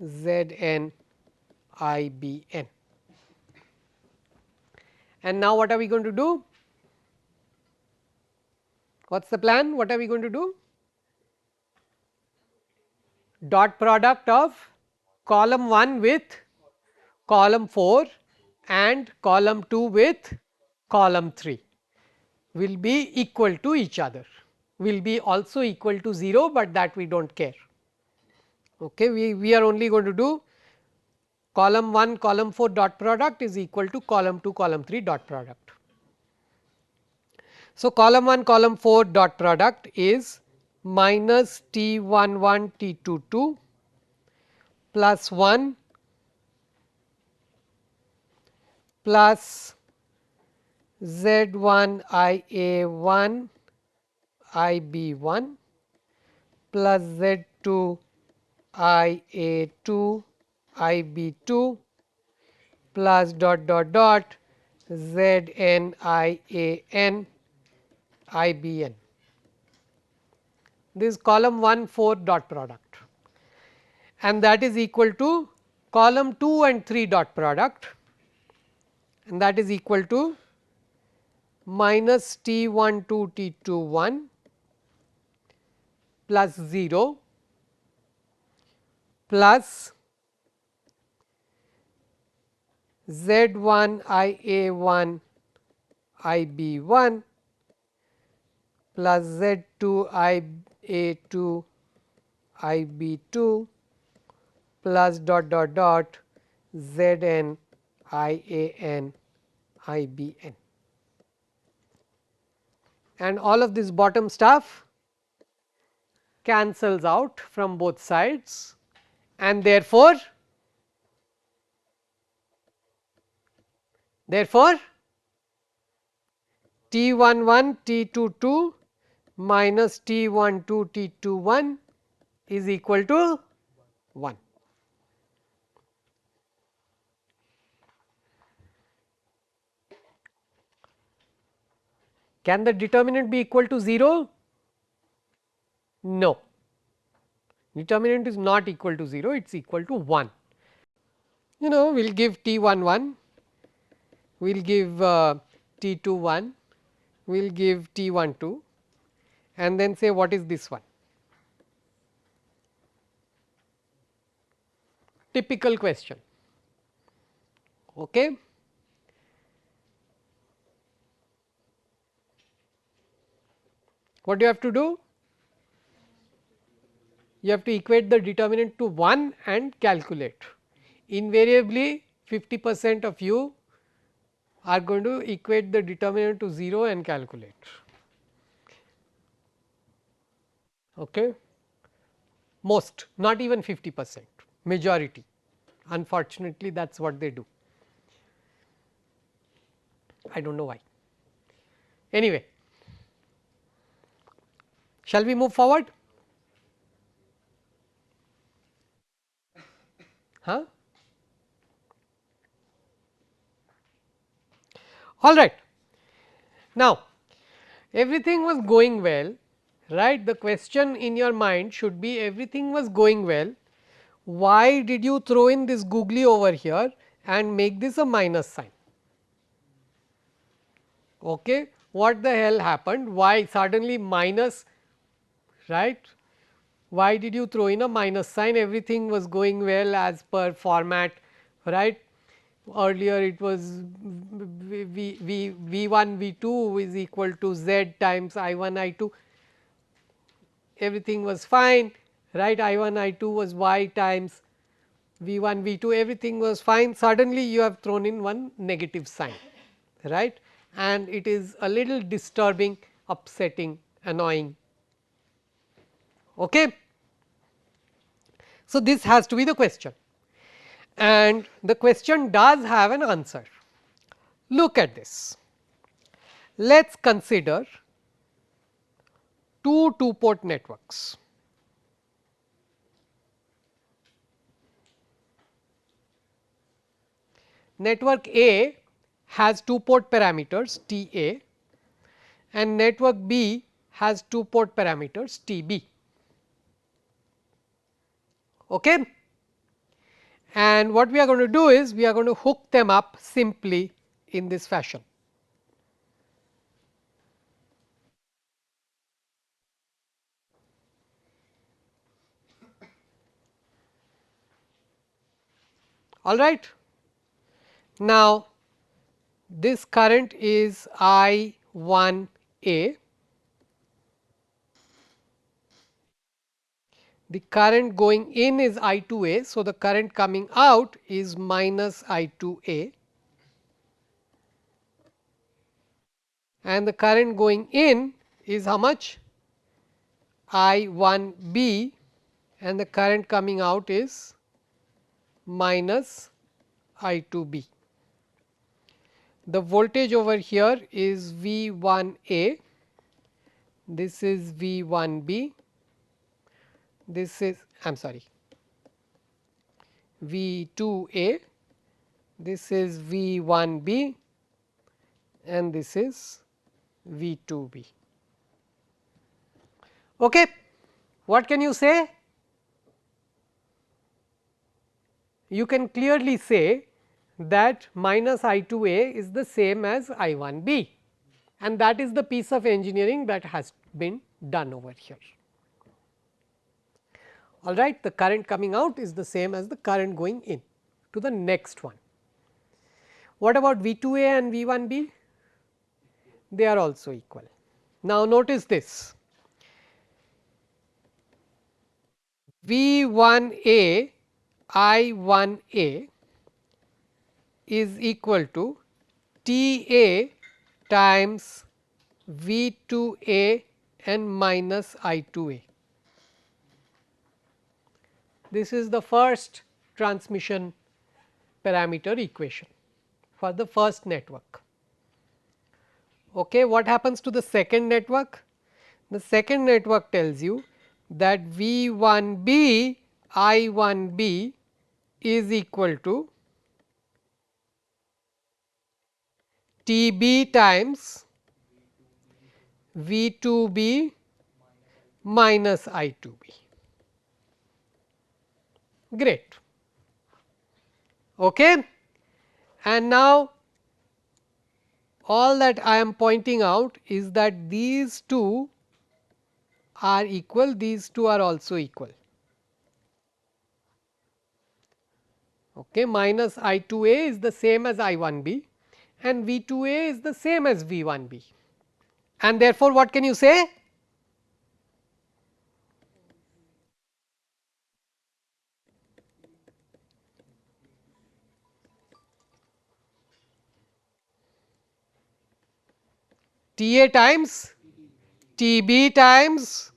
Zn IBN. And now what are we going to do? What is the plan? What are we going to do? Dot product of column 1 with column 4 and column 2 with column 3 will be equal to each other, will be also equal to 0, but that we do not care. Okay. We are only going to do column 1 column 4 dot product is equal to column 2 column 3 dot product. So, column 1 column 4 dot product is minus T 11 T 22 plus 1 plus Z 1 I A 1 I B 1 plus Z 2 I A 2 I B 2 plus dot dot dot Z n I A n I B n. This is column 1 4 dot product, and that is equal to column 2 and 3 dot product, and that is equal to minus T 1 2 T 2 1 plus 0 plus Z 1 I A 1 I B 1 plus Z 2 I A 2 I B 2 plus dot dot dot Z n I A n I B n, and all of this bottom stuff cancels out from both sides, and therefore T 11 T 22 minus T 12 T 21 is equal to 1. Can the determinant be equal to 0? No, determinant is not equal to 0, it is equal to 1. We will give T 11, we will give T 21, we will give T 12 and then say what is this one? Typical question. Okay. What do you have to do? You have to equate the determinant to 1 and calculate. Invariably 50% of you are going to equate the determinant to 0 and calculate. Okay. Most, not even 50%, majority, unfortunately that is what they do. I do not know why. Anyway, shall we move forward? Huh? All right. Now, everything was going well, right? The question in your mind should be everything was going well. Why did you throw in this googly over here and make this a minus sign? Okay. What the hell happened? Why suddenly minus, right? Why did you throw in a minus sign? Everything was going well as per format, right? Earlier it was V1 V2 is equal to Z times I1 I2, everything was fine, right. I1 I2 was Y times V1 V2, everything was fine. Suddenly you have thrown in one negative sign, right, and it is a little disturbing, upsetting, annoying. Okay. So, this has to be the question, and the question does have an answer. Look at this. Let us consider two port networks. 。network A has 2 port parameters T A and network B has 2 port parameters T B. Okay? And what we are going to do is we are going to hook them up simply in this fashion. All right. Now, this current is I 1 A, the current going in is I 2 A. So, the current coming out is minus I 2 A and the current going in is how much? I 1 B and the current coming out is minus I 2 B. The voltage over here is V 1 A, this is V 1 B, this is I am sorry V 2 A, this is V 1 B and this is V 2 B. Okay. What can you say? You can clearly say that minus I 2 A is the same as I 1 B, and that is the piece of engineering that has been done over here. All right, the current coming out is the same as the current going in to the next one. What about V 2 A and V 1 B? They are also equal. Now, notice this V 1 A I 1 A is equal to T A times V 2 A and minus I 2 A. This is the first transmission parameter equation for the first network. Okay, what happens to the second network? The second network tells you that V 1 B I 1 B is equal to T B times V 2 B minus I 2 B. Great. Okay. And now, all that I am pointing out is that these two are equal, these two are also equal. Okay. Minus I 2 A is the same as I 1 B and V 2 A is the same as V 1 B. And therefore, what can you say? T A times T B times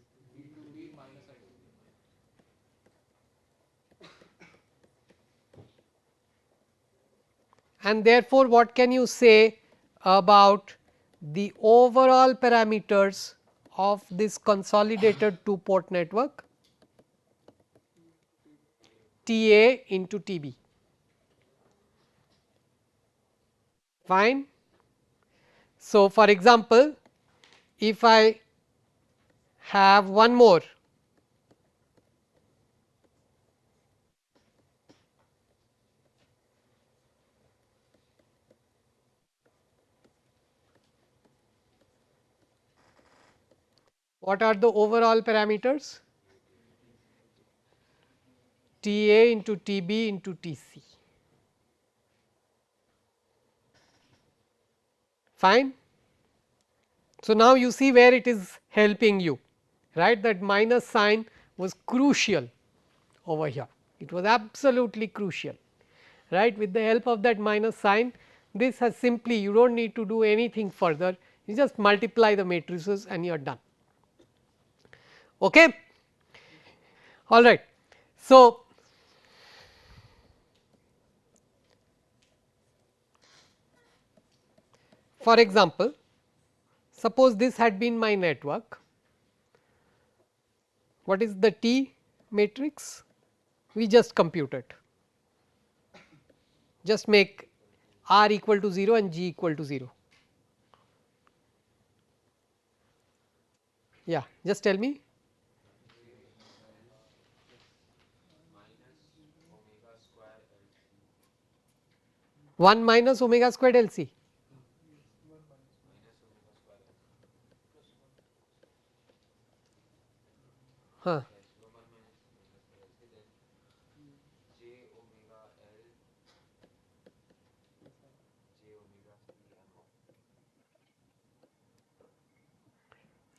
and therefore, what can you say about the overall parameters of this consolidated 2 port network? T A into T B. Fine. So, for example, if I have one more, what are the overall parameters? T A into T B into T C. Fine. So, now you see where it is helping you, right, that minus sign was crucial over here, it was absolutely crucial, right. With the help of that minus sign, this has simply, you do not need to do anything further, you just multiply the matrices and you are done. Okay. All right. So, for example, suppose this had been my network, what is the T matrix? We just compute it, just make R equal to 0 and G equal to 0? Yeah, just tell me. One minus omega squared LC. Huh.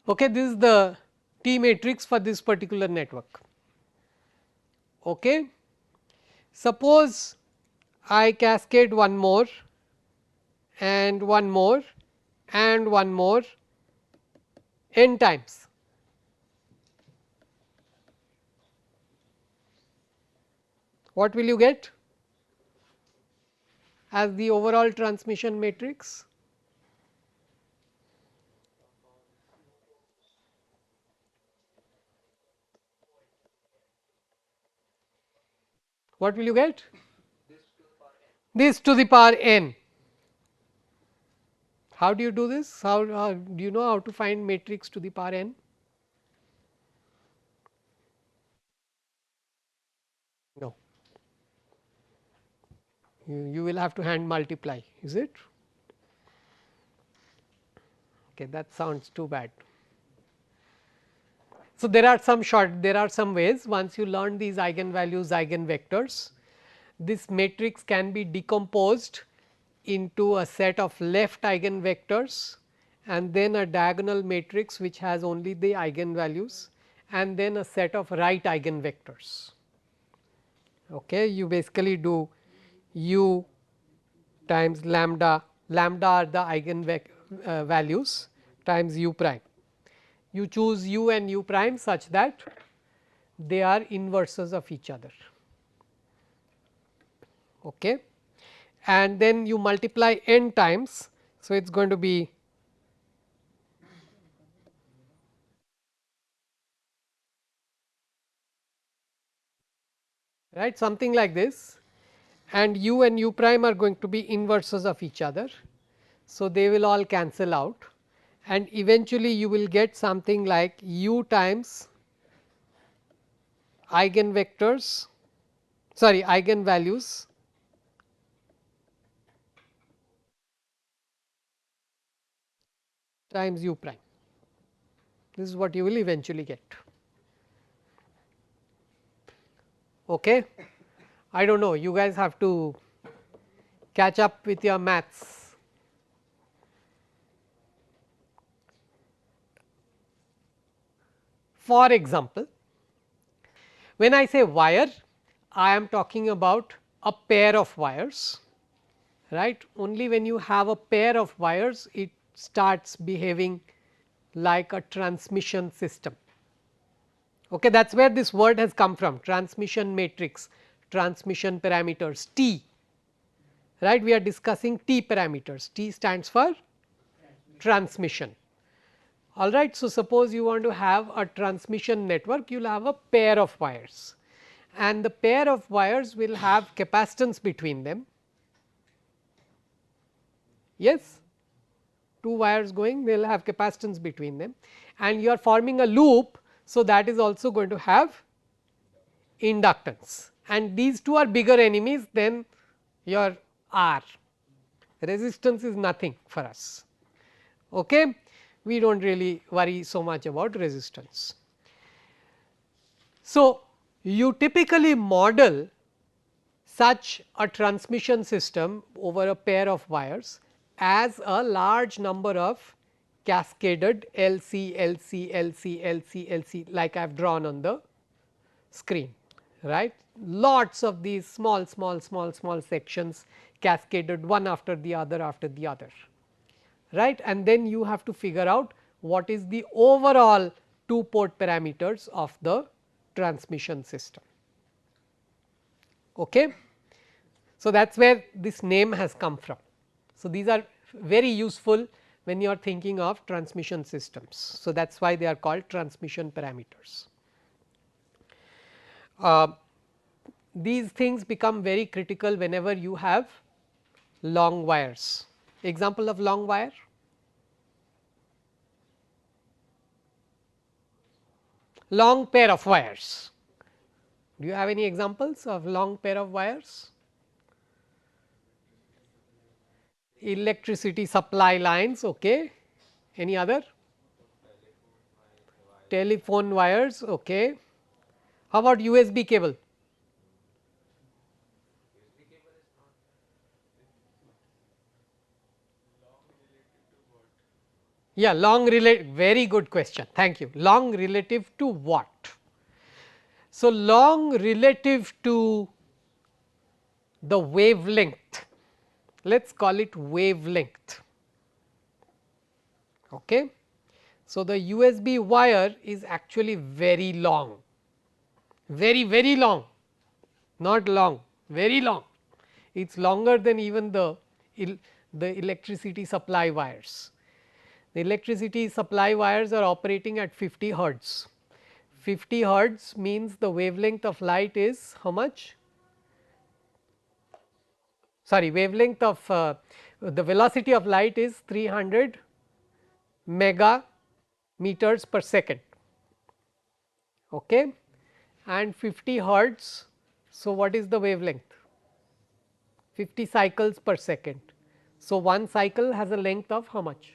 Okay, this is the T matrix for this particular network. Okay. Suppose I cascade one more and one more and one more n times. What will you get as the overall transmission matrix? What will you get? This to the power n. How do you do this? How do you know how to find matrix to the power n? No, you will have to hand multiply, is it? Okay, that sounds too bad. So, there are some ways. Once you learn these eigenvalues, eigenvectors, this matrix can be decomposed into a set of left eigenvectors and then a diagonal matrix which has only the eigenvalues and then a set of right eigenvectors. Okay, you basically do u times lambda, lambda are the eigenvalues times u prime. You choose u and u prime such that they are inverses of each other. Okay. And then you multiply n times. So, it is going to be right something like this, and u prime are going to be inverses of each other. So, they will all cancel out and eventually you will get something like u times eigenvectors, sorry, eigenvalues times u prime. This is what you will eventually get. Okay. I do not know, you guys have to catch up with your maths. For example, when I say wire, I am talking about a pair of wires, right. Only when you have a pair of wires, it starts behaving like a transmission system. Okay, that is where this word has come from, transmission matrix, transmission parameters T, right. We are discussing T parameters, T stands for transmission. All right. So, suppose you want to have a transmission network, you will have a pair of wires and the pair of wires will have capacitance between them. Yes, two wires going, they will have capacitance between them and you are forming a loop. So, that is also going to have inductance and these two are bigger enemies than your R. Resistance is nothing for us. Okay. We do not really worry so much about resistance. So, you typically model such a transmission system over a pair of wires as a large number of cascaded LC, LC, LC, LC, LC like I have drawn on the screen, right. Lots of these small sections cascaded one after the other, right. And then you have to figure out what is the overall two port parameters of the transmission system. Okay. So, that is where this name has come from. So, these are very useful when you are thinking of transmission systems. So, that is why they are called transmission parameters. These things become very critical whenever you have long wires. Example of long wire? Long pair of wires. Do you have any examples of long pair of wires? Electricity supply lines, okay. Any other? Telephone wires, okay. How about USB cable? Yeah, long relative, very good question, thank you. Long relative to what? So, long relative to the wavelength, let us call it wavelength. Okay. So, the USB wire is actually very long, very long, not long, very long. It is longer than even the electricity supply wires. The electricity supply wires are operating at 50 hertz. 50 hertz means the wavelength of light is how much? Sorry, wavelength of the velocity of light is 300 mega meters per second, okay, and 50 hertz. So, what is the wavelength? 50 cycles per second. So, one cycle has a length of how much?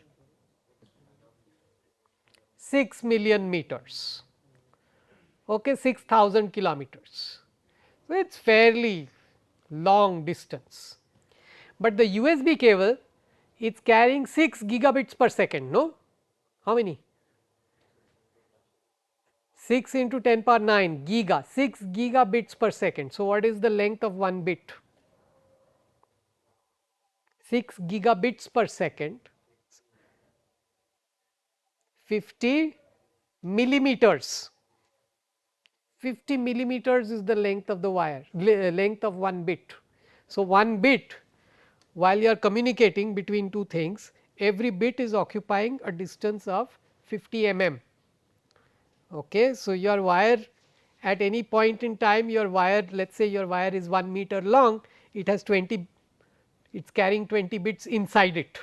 6 million meters, okay, 6,000 kilometers. So, it is fairly long distance, but the USB cable is carrying 6 gigabits per second, no? How many? 6 into 10 power 9 giga, 6 gigabits per second. So, what is the length of one bit? 6 gigabits per second, 50 millimeters. 50 millimeters is the length of the wire, length of one bit. So, one bit, while you are communicating between two things, every bit is occupying a distance of 50 mm. Okay. So, your wire at any point in time, your wire, let us say your wire is 1 meter long, it has 20, it is carrying 20 bits inside it,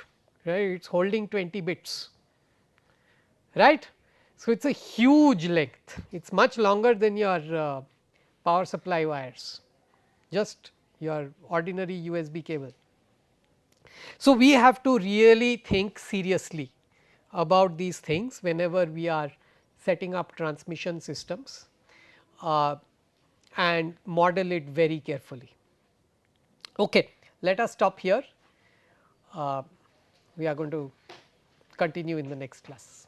right, it is holding 20 bits, right. So, it is a huge length, it is much longer than your power supply wires, just your ordinary USB cable. So, we have to really think seriously about these things whenever we are setting up transmission systems and model it very carefully. Okay, let us stop here. We are going to continue in the next class.